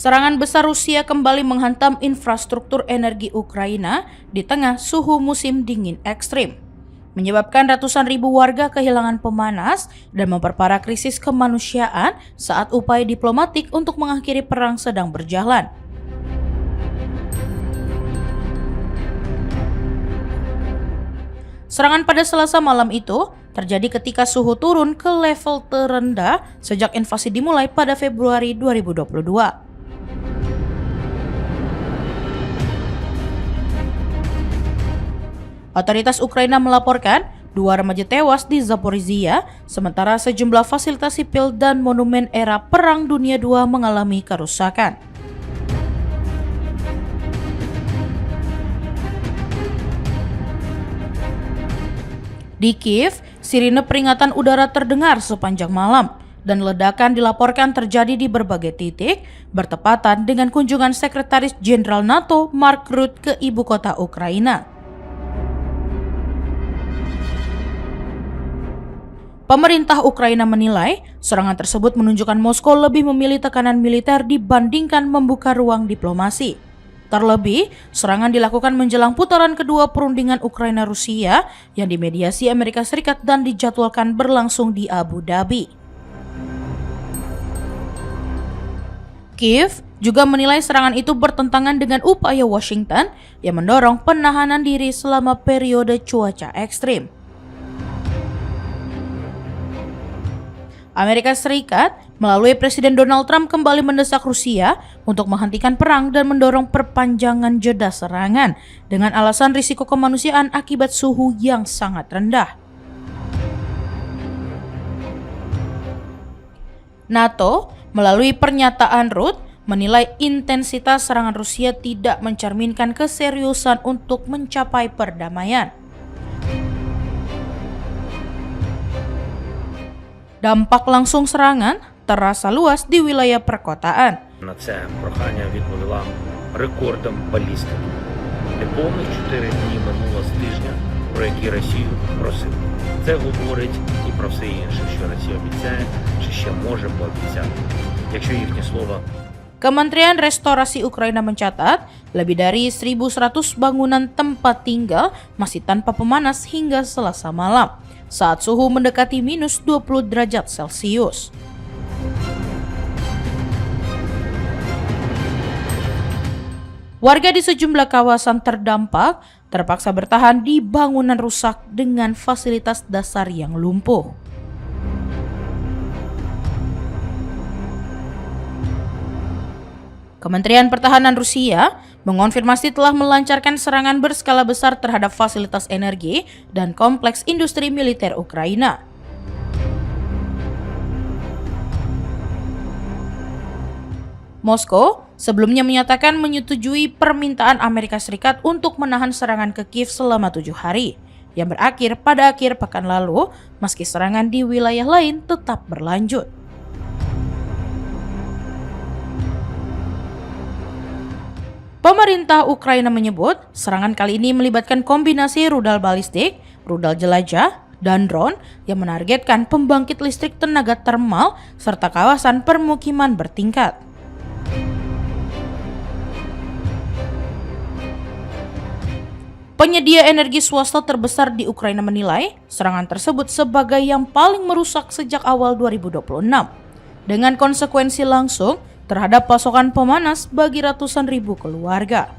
Serangan besar Rusia kembali menghantam infrastruktur energi Ukraina di tengah suhu musim dingin ekstrim, menyebabkan ratusan ribu warga kehilangan pemanas dan memperparah krisis kemanusiaan saat upaya diplomatik untuk mengakhiri perang sedang berjalan. Serangan pada Selasa malam itu terjadi ketika suhu turun ke level terendah sejak invasi dimulai pada Februari 2022. Otoritas Ukraina melaporkan 2 remaja tewas di Zaporizhia, sementara sejumlah fasilitas sipil dan monumen era Perang Dunia II mengalami kerusakan. Di Kiev, sirine peringatan udara terdengar sepanjang malam, dan ledakan dilaporkan terjadi di berbagai titik, bertepatan dengan kunjungan Sekretaris Jenderal NATO Mark Rutte ke ibu kota Ukraina. Pemerintah Ukraina menilai serangan tersebut menunjukkan Moskow lebih memilih tekanan militer dibandingkan membuka ruang diplomasi. Terlebih, serangan dilakukan menjelang putaran kedua perundingan Ukraina-Rusia yang dimediasi Amerika Serikat dan dijadwalkan berlangsung di Abu Dhabi. Kiev juga menilai serangan itu bertentangan dengan upaya Washington yang mendorong penahanan diri selama periode cuaca ekstrim. Amerika Serikat melalui Presiden Donald Trump kembali mendesak Rusia untuk menghentikan perang dan mendorong perpanjangan jeda serangan dengan alasan risiko kemanusiaan akibat suhu yang sangat rendah. NATO melalui pernyataan Rutte menilai intensitas serangan Rusia tidak mencerminkan keseriusan untuk mencapai perdamaian. Dampak langsung serangan terasa luas di wilayah perkotaan. На це прохання відповіла рекордом балістики. Неповних 4 дні минуло з тижня, про які Росію просили. Це говорить і про все інше, що Росія обіцяє, чи ще може пообіцяти. Якщо їхнє слово. Kementerian Restorasi Ukraina mencatat lebih dari 1.100 bangunan tempat tinggal masih tanpa pemanas hingga Selasa malam saat suhu mendekati minus 20 derajat Celcius. Warga di sejumlah kawasan terdampak terpaksa bertahan di bangunan rusak dengan fasilitas dasar yang lumpuh. Kementerian Pertahanan Rusia mengonfirmasi telah melancarkan serangan berskala besar terhadap fasilitas energi dan kompleks industri militer Ukraina. Moskow sebelumnya menyatakan menyetujui permintaan Amerika Serikat untuk menahan serangan ke Kiev selama 7 hari, yang berakhir pada akhir pekan lalu, meski serangan di wilayah lain tetap berlanjut. Pemerintah Ukraina menyebut serangan kali ini melibatkan kombinasi rudal balistik, rudal jelajah, dan drone yang menargetkan pembangkit listrik tenaga termal serta kawasan permukiman bertingkat. Penyedia energi swasta terbesar di Ukraina menilai serangan tersebut sebagai yang paling merusak sejak awal 2026, dengan konsekuensi langsung terhadap pasokan pemanas bagi ratusan ribu keluarga.